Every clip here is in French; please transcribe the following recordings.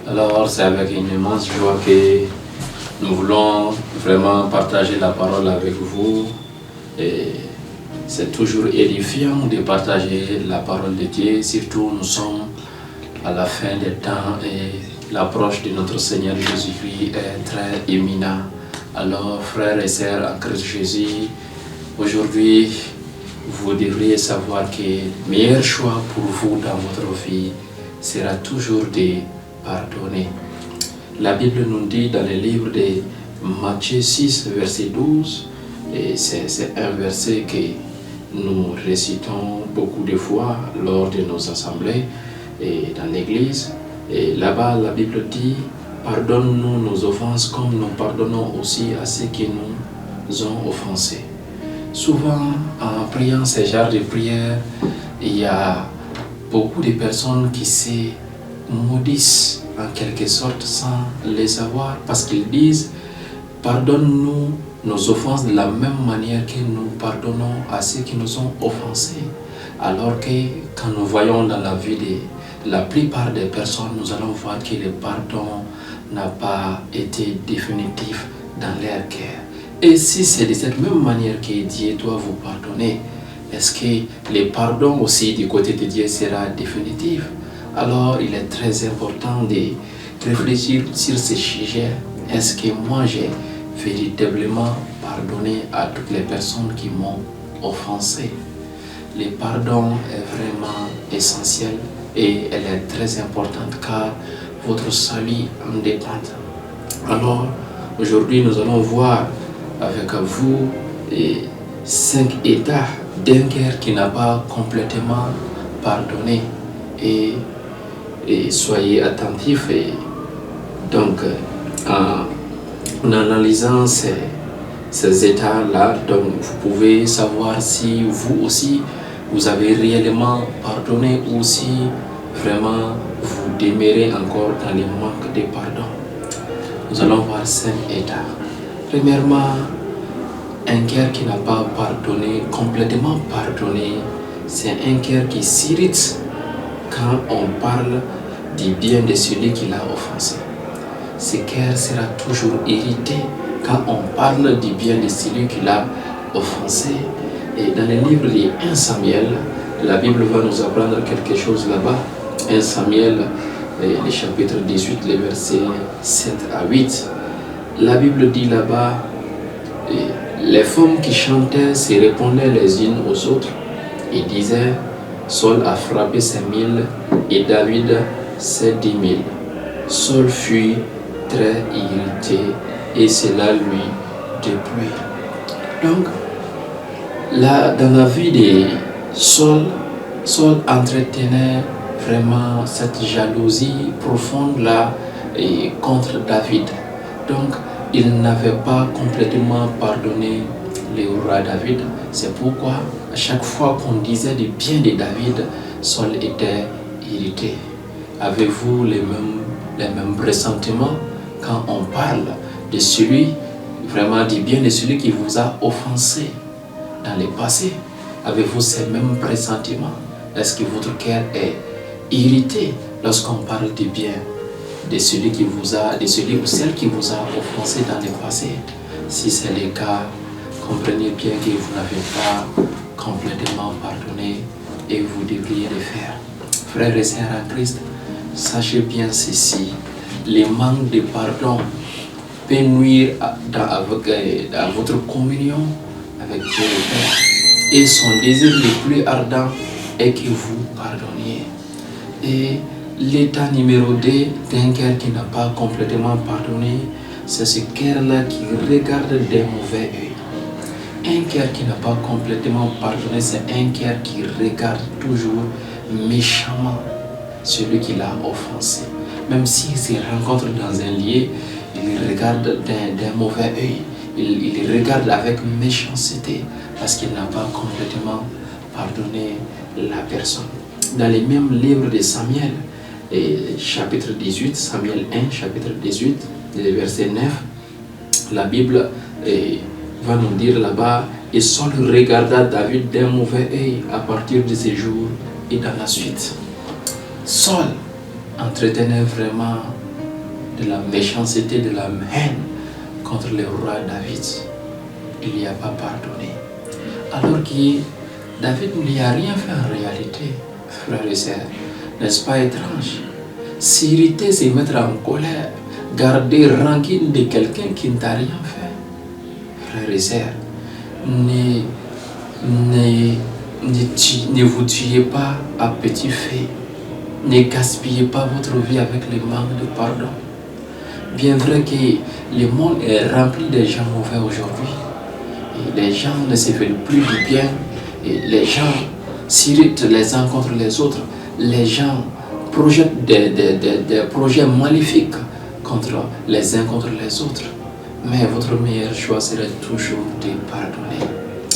Alors, c'est avec une immense joie que nous voulons vraiment partager la parole avec vous. Et c'est toujours édifiant de partager la parole de Dieu, surtout nous sommes à la fin des temps et l'approche de notre Seigneur Jésus-Christ est très imminente. Alors, frères et sœurs en Christ Jésus, aujourd'hui, vous devriez savoir que le meilleur choix pour vous dans votre vie sera toujours de pardonner. La Bible nous dit dans le livre de Matthieu 6, verset 12, et c'est un verset que nous récitons beaucoup de fois lors de nos assemblées et dans l'église. Et là-bas, la Bible dit, pardonne-nous nos offenses comme nous pardonnons aussi à ceux qui nous ont offensés. Souvent, en priant ce genre de prière, il y a beaucoup de personnes qui se maudissent en quelque sorte sans les savoir parce qu'ils disent pardonne-nous nos offenses de la même manière que nous pardonnons à ceux qui nous ont offensés. Alors que quand nous voyons dans la vie de la plupart des personnes, nous allons voir que le pardon n'a pas été définitif dans leur cœur. Et si c'est de cette même manière que Dieu doit vous pardonner, est-ce que le pardon aussi du côté de Dieu sera définitif? Alors il est très important de réfléchir sur ce sujet. Est-ce que moi j'ai véritablement pardonné à toutes les personnes qui m'ont offensé? Le pardon est vraiment essentiel et elle est très importante car votre salut en dépend. Alors aujourd'hui nous allons voir avec vous 5 états d'un cœur qui n'a pas complètement pardonné et soyez attentifs et donc en analysant ces états-là, donc vous pouvez savoir si vous aussi vous avez réellement pardonné ou si vraiment vous demeurez encore dans le manque de pardon. Nous allons voir 5 états. Premièrement, un cœur qui n'a pas pardonné, complètement pardonné, c'est un cœur qui s'irrite quand on parle du bien de celui qui l'a offensé. Ce cœur sera toujours irrité quand on parle du bien de celui qui l'a offensé. Et dans le livre de 1 Samuel, la Bible va nous apprendre quelque chose là-bas. 1 Samuel, le chapitre 18, les versets 7 à 8. La Bible dit là-bas, les femmes qui chantaient se répondaient les unes aux autres et disaient, Saul a frappé ses 1000 et David ses 10 000. Saul fut très irrité et cela lui déplut. Donc, là, dans la vie de Saul entretenait vraiment cette jalousie profonde là et contre David. Donc, il n'avait pas complètement pardonné le roi David. C'est pourquoi, à chaque fois qu'on disait du bien de David, Saul était irrité. Avez-vous les mêmes pressentiments quand on parle de celui, vraiment du bien de celui qui vous a offensé dans le passé? Avez-vous ces mêmes pressentiments? Est-ce que votre cœur est irrité lorsqu'on parle du bien de celui qui vous a, de celui ou celle qui vous a offensé dans le passé? Si c'est le cas, comprenez bien que vous n'avez pas complètement pardonné et vous devriez le faire. Frères et sœurs en Christ, sachez bien ceci, le manque de pardon peut nuire à votre communion avec Dieu le Père. Et son désir le plus ardent est que vous pardonniez. Et l'état numéro 2 d'un cœur qui n'a pas complètement pardonné, c'est ce cœur-là qui regarde d'un mauvais œil. Un cœur qui n'a pas complètement pardonné, c'est un cœur qui regarde toujours méchamment celui qui l'a offensé. Même s'il se rencontre dans un lieu, il regarde d'un mauvais œil. Il regarde avec méchanceté parce qu'il n'a pas complètement pardonné la personne. Dans les mêmes livres de Samuel, chapitre 18, Samuel 1, chapitre 18, verset 9, la Bible va nous dire là-bas, et Saul regarda David d'un mauvais œil à partir de ces jours et dans la suite. Saul entretenait vraiment de la méchanceté, de la haine contre le roi David. Il n'y a pas pardonné. Alors que David ne lui a rien fait en réalité, frères et sœurs. N'est-ce pas étrange? S'irriter, se mettre en colère, garder rancune de quelqu'un qui ne t'a rien fait. Frères et sœurs, ne vous tuez pas à petit feu. Ne gaspillez pas votre vie avec le manque de pardon. Bien vrai que le monde est rempli de gens mauvais aujourd'hui. Et les gens ne se veulent plus du bien. Et les gens s'irritent les uns contre les autres. Les gens projettent des projets maléfiques contre les uns contre les autres. Mais votre meilleur choix serait toujours de pardonner.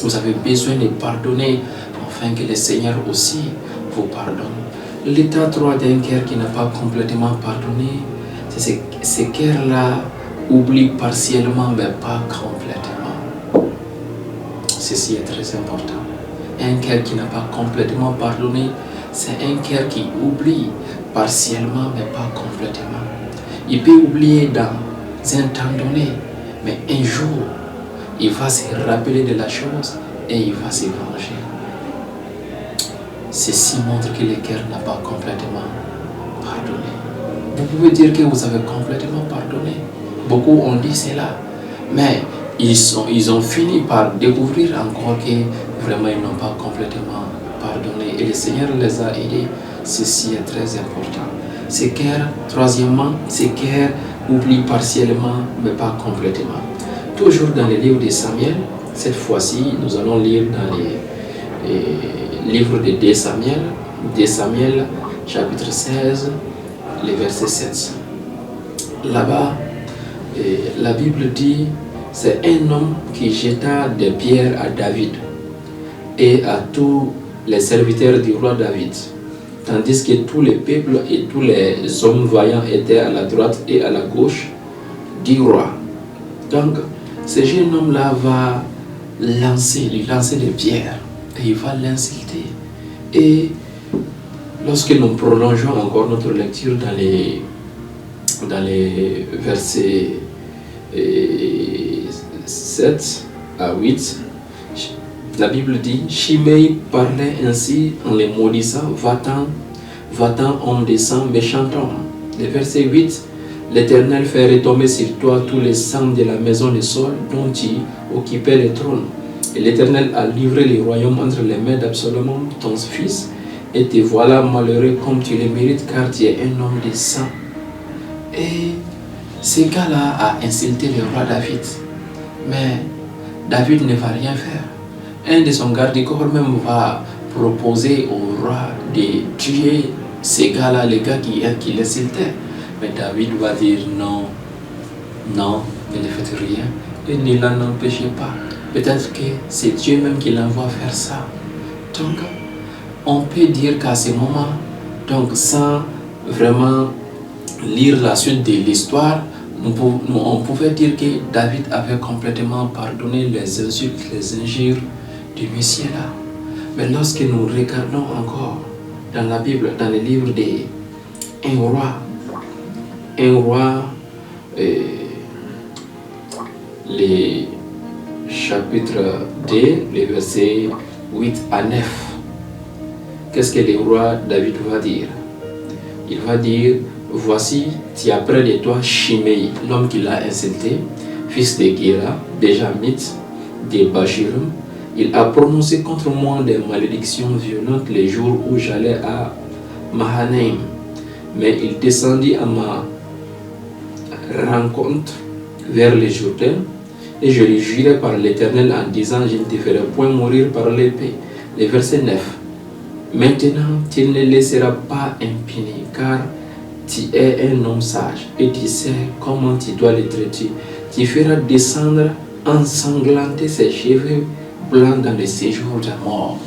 Vous avez besoin de pardonner afin que le Seigneur aussi vous pardonne. L'état 3 d'un cœur qui n'a pas complètement pardonné, c'est ce cœur-là oublie partiellement mais pas complètement. Ceci est très important. Un cœur qui n'a pas complètement pardonné, c'est un cœur qui oublie partiellement mais pas complètement. Il peut oublier dans un temps donné, mais un jour, il va se rappeler de la chose et il va se venger. Ceci montre que le cœur n'a pas complètement pardonné. Vous pouvez dire que vous avez complètement pardonné. Beaucoup ont dit cela, mais ils ont fini par découvrir encore que vraiment ils n'ont pas complètement pardonné et le Seigneur les a aidés. Ceci est très important. Ces cœurs, troisièmement, ces cœurs oublient partiellement mais pas complètement. Toujours dans le livre de Samuel, cette fois-ci, nous allons lire dans les livres de 2 Samuel, chapitre 16, le verset 7. Là-bas, la Bible dit, c'est un homme qui jeta des pierres à David et à tous les serviteurs du roi David, tandis que tous les peuples et tous les hommes vaillants étaient à la droite et à la gauche du roi. Donc, ce jeune homme-là va lui lancer des pierres et il va l'insulter. Et lorsque nous prolongeons encore notre lecture dans les versets 7 à 8, la Bible dit, Shimei parlait ainsi en les maudissant, va-t'en, homme des sangs, méchant homme. Le verset 8, l'Éternel fait retomber sur toi tous les sangs de la maison de Saul dont tu occupais le trône. Et l'Éternel a livré le royaume entre les mains d'Absalom, ton fils, et te voilà malheureux comme tu le mérites, car tu es un homme de sang. Et ce gars-là a insulté le roi David. Mais David ne va rien faire. Un de son garde-corps même va proposer au roi de tuer ces gars-là, les gars qui l'insultaient. Mais David va dire non, ne le faites rien et ne l'en empêchez pas. Peut-être que c'est Dieu même qui l'envoie faire ça. Donc, on peut dire qu'à ce moment, donc sans vraiment lire la suite de l'histoire, on pouvait dire que David avait complètement pardonné les insultes, les injures du Messie là. Mais lorsque nous regardons encore dans la Bible, dans le livre des un roi, les chapitres 2, les versets 8 à 9. Qu'est-ce que le roi David va dire? Il va dire, voici, tu as près de toi Shimei, l'homme qui l'a insulté, fils de Gera, de Jamit, de Bachirum. Il a prononcé contre moi des malédictions violentes les jours où j'allais à Mahanaïm. Mais il descendit à ma rencontre vers le Jourdain, et je lui jurai par l'Éternel en disant, je ne te ferai point mourir par l'épée. Le verset 9. Maintenant, tu ne laisseras pas impuni, car tu es un homme sage, et tu sais comment tu dois le traiter. Tu feras descendre ensanglanter ses cheveux blancs dans le séjour de mort.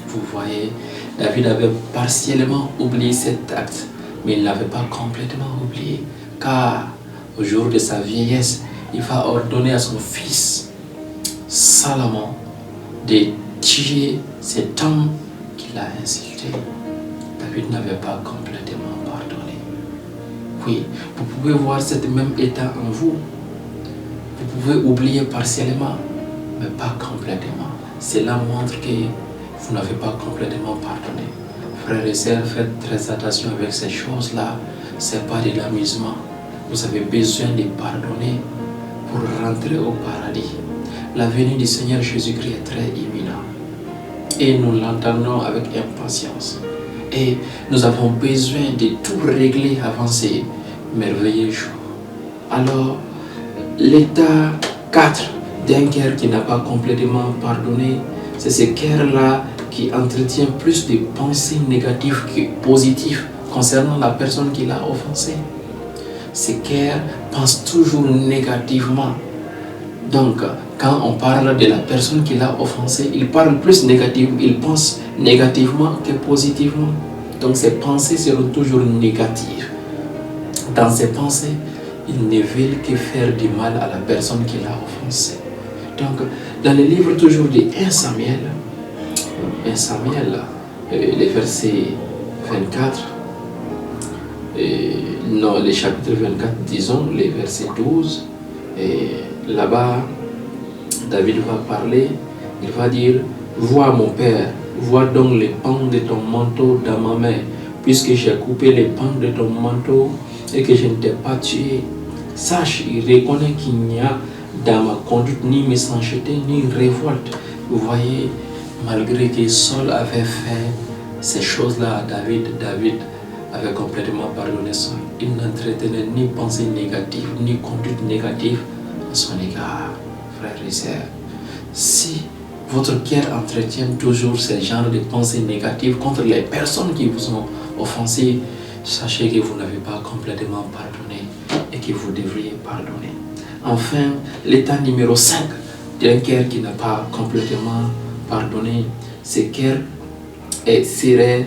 Vous voyez, David avait partiellement oublié cet acte, mais il ne l'avait pas complètement oublié, car au jour de sa vieillesse, il va ordonner à son fils Salomon de tuer cet homme qui l'a insulté. David n'avait pas complètement pardonné. Oui, vous pouvez voir cet même état en vous. Vous pouvez oublier partiellement, mais pas complètement. Cela montre que vous n'avez pas complètement pardonné. Frères et sœurs, faites très attention avec ces choses-là. Ce n'est pas de l'amusement. Vous avez besoin de pardonner pour rentrer au paradis. La venue du Seigneur Jésus-Christ est très imminente. Et nous l'entendons avec impatience. Et nous avons besoin de tout régler avant ces merveilleux jours. Alors, l'état 4 d'un cœur qui n'a pas complètement pardonné, c'est ce cœur-là qui entretient plus de pensées négatives que positives concernant la personne qui l'a offensé. Ce cœur pense toujours négativement. Donc, quand on parle de la personne qui l'a offensé, il parle plus négativement, il pense négativement que positivement. Donc, ses pensées seront toujours négatives. Dans ses pensées, il ne veut que faire du mal à la personne qui l'a offensé. Donc, dans le livre toujours de 1 Samuel, les versets 24, non, les chapitres 24, disons, les versets 12, et là-bas, David va parler, il va dire, « Vois mon père, vois donc les pans de ton manteau dans ma main, puisque j'ai coupé les pans de ton manteau et que je ne t'ai pas tué. Sache, il reconnaît qu'il n'y a dans ma conduite ni méchanceté ni révolte. » Vous voyez, malgré que Saul avait fait ces choses-là à David, David avait complètement pardonné Saul. Il n'entretenait ni pensée négative, ni conduite négative à son égard. Frères et sœurs, si votre cœur entretient toujours ce genre de pensées négatives contre les personnes qui vous ont offensé, sachez que vous n'avez pas complètement pardonné et que vous devriez pardonner. Enfin, l'état numéro 5 d'un cœur qui n'a pas complètement pardonné, ce cœur sera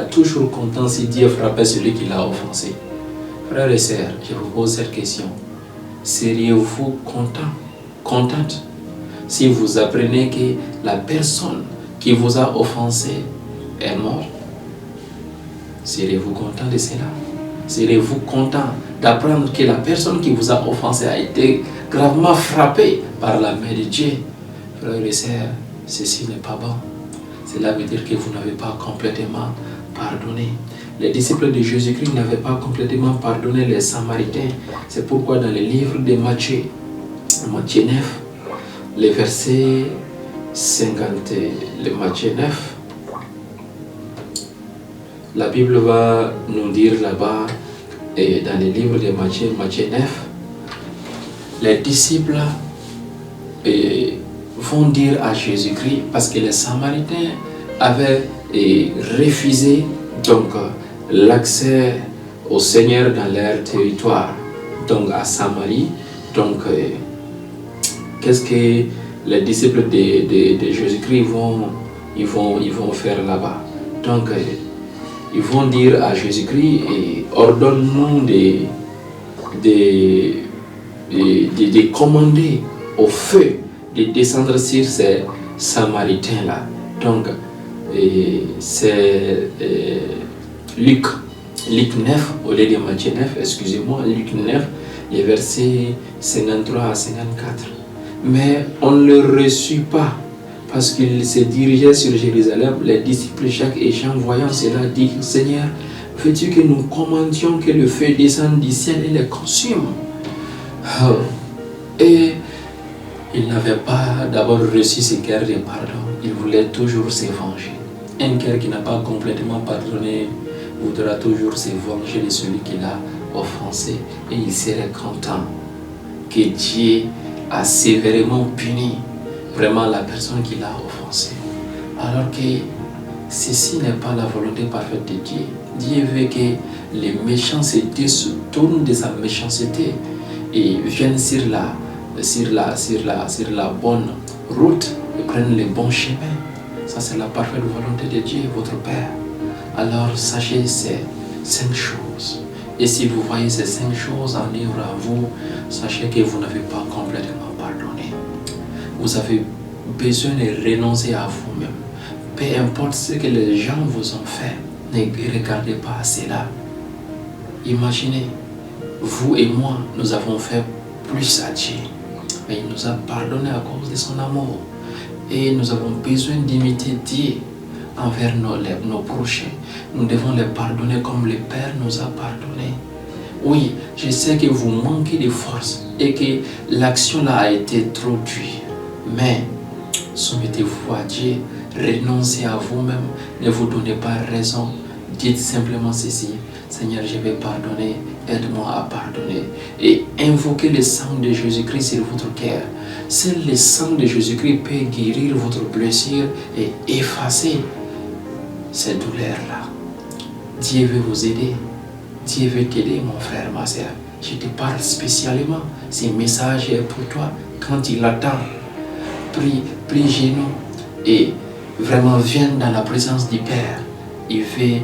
toujours content si Dieu frappait celui qui l'a offensé. Frères et sœurs, je vous pose cette question. Seriez-vous contente, si vous apprenez que la personne qui vous a offensé est morte? Serez-vous content de cela? Serez-vous content d'apprendre que la personne qui vous a offensé a été gravement frappée par la main de Dieu? Frères et sœurs, ceci n'est pas bon. Cela veut dire que vous n'avez pas complètement pardonné. Les disciples de Jésus-Christ n'avaient pas complètement pardonné les Samaritains. C'est pourquoi dans le livre de Matthieu 9, les versets 50, le Matthieu 9, la Bible va nous dire là-bas, et dans le livre de Matthieu 9, les disciples vont dire à Jésus-Christ, parce que les Samaritains avaient refusé donc l'accès au Seigneur dans leur territoire, donc à Samarie. Donc, qu'est-ce que les disciples de Jésus-Christ vont faire là-bas? Donc, ils vont dire à Jésus-Christ, ordonne-nous de commander au feu de descendre sur ces Samaritains-là. Donc, c'est Luc 9, au lieu de Matthieu 9, excusez-moi, Luc 9, les versets 53 à 54. Mais on ne le reçut pas, parce qu'il se dirigeait sur Jérusalem. Les disciples Jacques et Jean, voyant cela, dirent, « Seigneur, veux-tu que nous commandions que le feu descende du ciel et les consume ?» Et il n'avait pas d'abord reçu ce cœur de pardon. Il voulait toujours se venger. Un cœur qui n'a pas complètement pardonné voudra toujours se venger de celui qui l'a offensé. Et il serait content que Dieu a sévèrement puni vraiment la personne qui l'a offensé. Alors que ceci n'est pas la volonté parfaite de Dieu. Dieu veut que les méchants se détournent de sa méchanceté et viennent sur la bonne route et prennent le bon chemin. Ça, c'est la parfaite volonté de Dieu, votre Père. Alors, sachez ces 5 choses. Et si vous voyez ces 5 choses en œuvre à vous, sachez que vous n'avez pas complètement pardonné. Vous avez besoin de renoncer à vous-même. Peu importe ce que les gens vous ont fait, ne regardez pas à cela. Imaginez, vous et moi, nous avons fait plus à Dieu. Mais il nous a pardonné à cause de son amour. Et nous avons besoin d'imiter Dieu envers nos prochains. Nous devons les pardonner comme le Père nous a pardonné. Oui, je sais que vous manquez de force et que l'action là a été trop dure. Mais soumettez-vous à Dieu, renoncez à vous-même, ne vous donnez pas raison. Dites simplement ceci: Seigneur, je vais pardonner, aide-moi à pardonner. Et invoquez le sang de Jésus-Christ sur votre cœur. Seul le sang de Jésus-Christ peut guérir votre blessure et effacer ces douleurs-là. Dieu veut vous aider. Dieu veut t'aider, mon frère, ma soeur. Je te parle spécialement. Ce message est pour toi. Quand il attend, prie genoux et vraiment viens dans la présence du Père. Il veut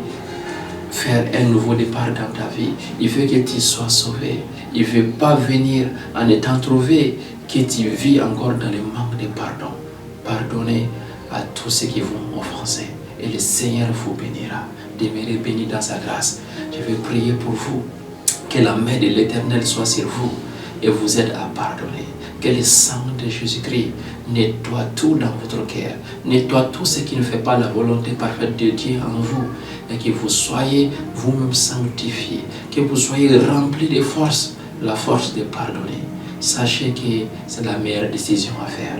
faire un nouveau départ dans ta vie. Il veut que tu sois sauvé. Il ne veut pas venir en étant trouvé que tu vis encore dans le manque de pardon. Pardonnez à tous ceux qui vont offenser et le Seigneur vous bénira. Demeurez bénis dans sa grâce. Je vais prier pour vous. Que la main de l'Éternel soit sur vous et vous aide à pardonner. Que le sang de Jésus-Christ nettoie tout dans votre cœur. Nettoie tout ce qui ne fait pas la volonté parfaite de Dieu en vous. Et que vous soyez vous-même sanctifiés. Que vous soyez remplis de force, la force de pardonner. Sachez que c'est la meilleure décision à faire.